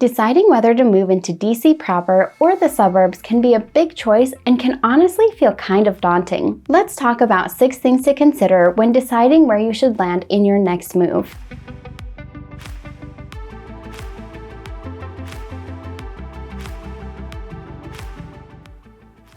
Deciding whether to move into DC proper or the suburbs can be a big choice and can honestly feel kind of daunting. Let's talk about 6 things to consider when deciding where you should land in your next move.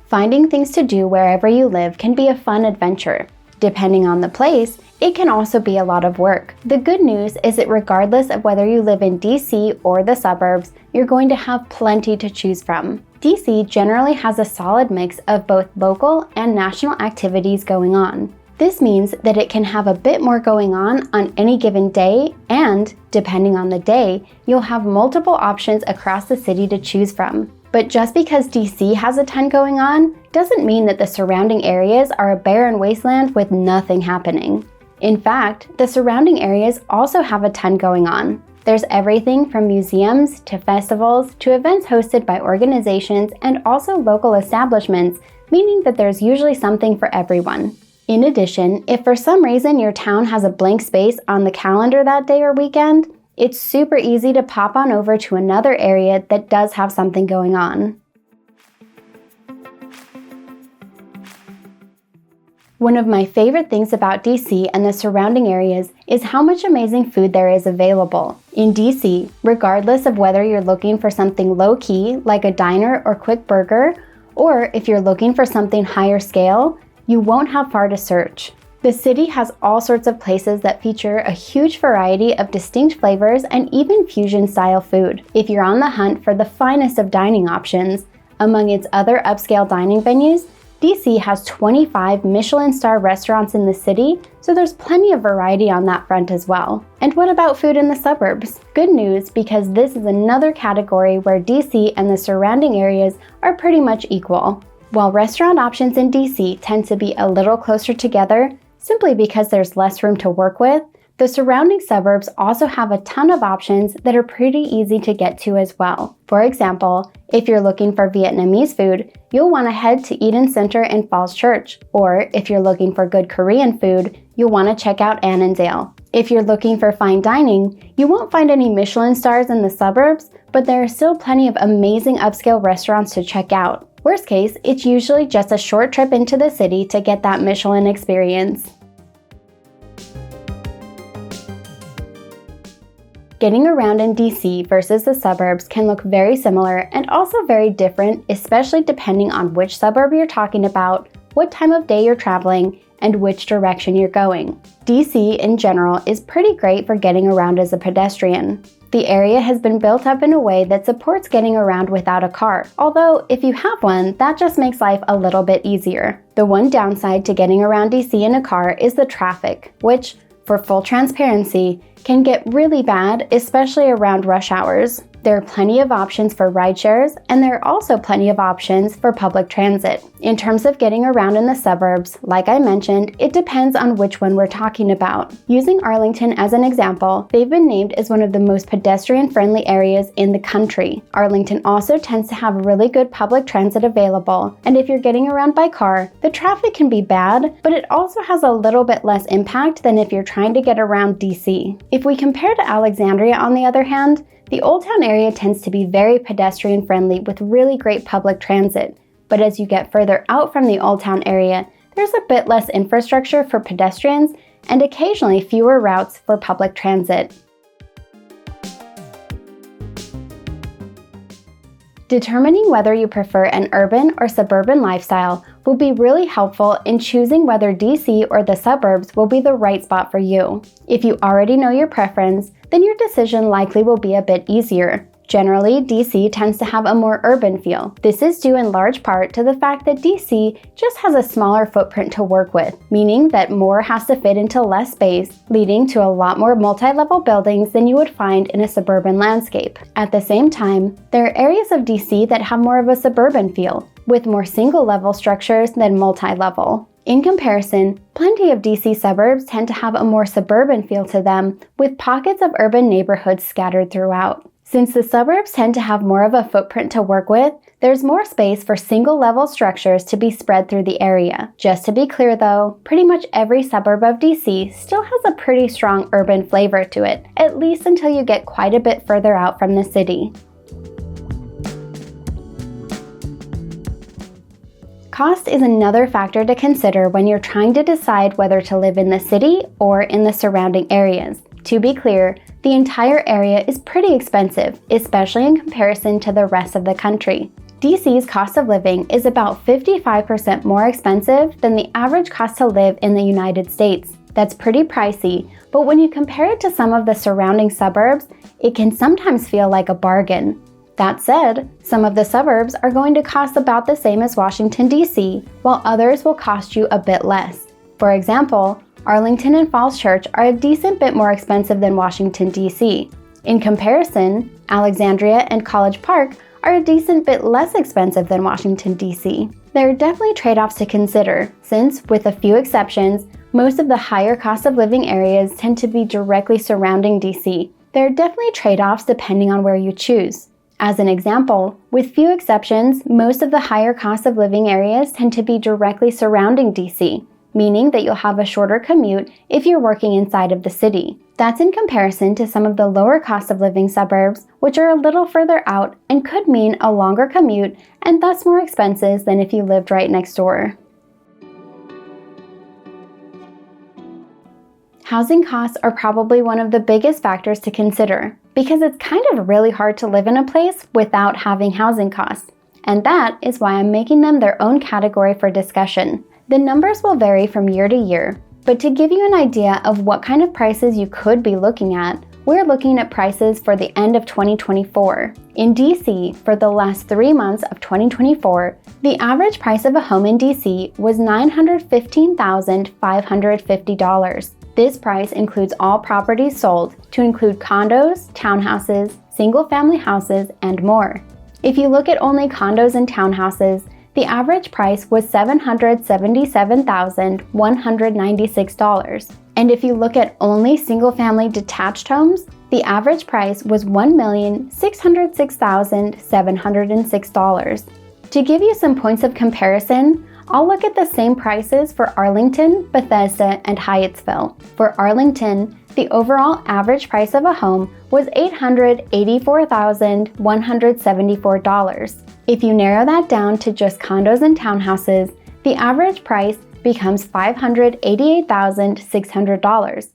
Finding things to do wherever you live can be a fun adventure. Depending on the place, it can also be a lot of work. The good news is that regardless of whether you live in DC or the suburbs, you're going to have plenty to choose from. DC generally has a solid mix of both local and national activities going on. This means that it can have a bit more going on any given day, and, depending on the day, you'll have multiple options across the city to choose from. But just because DC has a ton going on, doesn't mean that the surrounding areas are a barren wasteland with nothing happening. In fact, the surrounding areas also have a ton going on. There's everything from museums to festivals to events hosted by organizations and also local establishments, meaning that there's usually something for everyone. In addition, if for some reason your town has a blank space on the calendar that day or weekend, it's super easy to pop on over to another area that does have something going on. One of my favorite things about DC and the surrounding areas is how much amazing food there is available. In DC, regardless of whether you're looking for something low-key, like a diner or quick burger, or if you're looking for something higher scale, you won't have far to search. The city has all sorts of places that feature a huge variety of distinct flavors and even fusion-style food. If you're on the hunt for the finest of dining options, among its other upscale dining venues, DC has 25 Michelin-star restaurants in the city, so there's plenty of variety on that front as well. And what about food in the suburbs? Good news, because this is another category where DC and the surrounding areas are pretty much equal. While restaurant options in DC tend to be a little closer together, simply because there's less room to work with, the surrounding suburbs also have a ton of options that are pretty easy to get to as well. For example, if you're looking for Vietnamese food, you'll want to head to Eden Center and Falls Church. Or if you're looking for good Korean food, you'll want to check out Annandale. If you're looking for fine dining, you won't find any Michelin stars in the suburbs, but there are still plenty of amazing upscale restaurants to check out. Worst case, it's usually just a short trip into the city to get that Michelin experience. Getting around in DC versus the suburbs can look very similar and also very different, especially depending on which suburb you're talking about, what time of day you're traveling, and which direction you're going. DC in general is pretty great for getting around as a pedestrian. The area has been built up in a way that supports getting around without a car, although if you have one, that just makes life a little bit easier. The one downside to getting around DC in a car is the traffic, which, for full transparency, can get really bad, especially around rush hours. There are plenty of options for rideshares, and there are also plenty of options for public transit. In terms of getting around in the suburbs, like I mentioned, it depends on which one we're talking about. Using Arlington as an example, they've been named as one of the most pedestrian-friendly areas in the country. Arlington also tends to have really good public transit available, and if you're getting around by car, the traffic can be bad, but it also has a little bit less impact than if you're trying to get around DC. If we compare to Alexandria, on the other hand, the Old Town area tends to be very pedestrian-friendly with really great public transit, but as you get further out from the Old Town area, there's a bit less infrastructure for pedestrians and occasionally fewer routes for public transit. Determining whether you prefer an urban or suburban lifestyle will be really helpful in choosing whether DC or the suburbs will be the right spot for you. If you already know your preference, then your decision likely will be a bit easier. Generally, DC tends to have a more urban feel. This is due in large part to the fact that DC just has a smaller footprint to work with, meaning that more has to fit into less space, leading to a lot more multi-level buildings than you would find in a suburban landscape. At the same time, there are areas of DC that have more of a suburban feel, with more single-level structures than multi-level. In comparison, plenty of DC suburbs tend to have a more suburban feel to them, with pockets of urban neighborhoods scattered throughout. Since the suburbs tend to have more of a footprint to work with, there's more space for single-level structures to be spread through the area. Just to be clear though, pretty much every suburb of DC still has a pretty strong urban flavor to it, at least until you get quite a bit further out from the city. Cost is another factor to consider when you're trying to decide whether to live in the city or in the surrounding areas. To be clear, the entire area is pretty expensive, especially in comparison to the rest of the country. DC's cost of living is about 55% more expensive than the average cost to live in the United States. That's pretty pricey, but when you compare it to some of the surrounding suburbs, it can sometimes feel like a bargain. That said, some of the suburbs are going to cost about the same as Washington, D.C., while others will cost you a bit less. For example, Arlington and Falls Church are a decent bit more expensive than Washington, D.C. In comparison, Alexandria and College Park are a decent bit less expensive than Washington, D.C. There are definitely trade-offs to consider, since, with a few exceptions, most of the higher cost of living areas tend to be directly surrounding D.C. There are definitely trade-offs depending on where you choose. As an example, with few exceptions, most of the higher cost of living areas tend to be directly surrounding DC, meaning that you'll have a shorter commute if you're working inside of the city. That's in comparison to some of the lower cost of living suburbs, which are a little further out and could mean a longer commute and thus more expenses than if you lived right next door. Housing costs are probably one of the biggest factors to consider, because it's kind of really hard to live in a place without having housing costs. And that is why I'm making them their own category for discussion. The numbers will vary from year to year, but to give you an idea of what kind of prices you could be looking at, we're looking at prices for the end of 2024. In DC, for the last 3 months of 2024, the average price of a home in DC was $915,550. This price includes all properties sold, to include condos, townhouses, single-family houses, and more. If you look at only condos and townhouses, the average price was $777,196. And if you look at only single-family detached homes, the average price was $1,606,706. To give you some points of comparison, I'll look at the same prices for Arlington, Bethesda, and Hyattsville. For Arlington, the overall average price of a home was $884,174. If you narrow that down to just condos and townhouses, the average price becomes $588,600.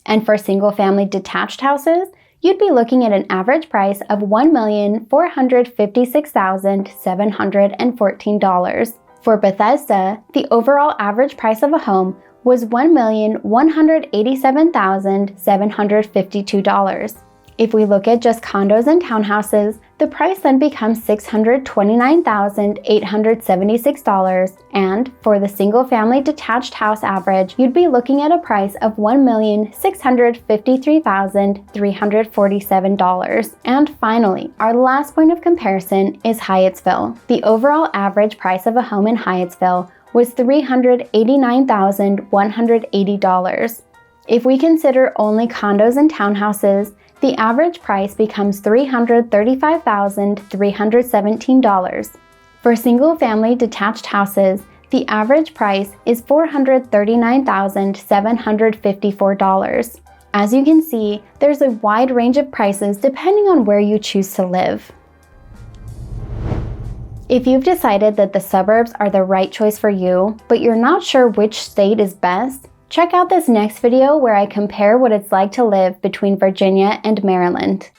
And for single-family detached houses, you'd be looking at an average price of $1,456,714. For Bethesda, the overall average price of a home was $1,187,752. If we look at just condos and townhouses, the price then becomes $629,876, and for the single-family detached house average, you'd be looking at a price of $1,653,347. And finally, our last point of comparison is Hyattsville. The overall average price of a home in Hyattsville was $389,180. If we consider only condos and townhouses, the average price becomes $335,317. For single-family detached houses, the average price is $439,754. As you can see, there's a wide range of prices depending on where you choose to live. If you've decided that the suburbs are the right choice for you, but you're not sure which state is best, check out this next video where I compare what it's like to live between Virginia and Maryland.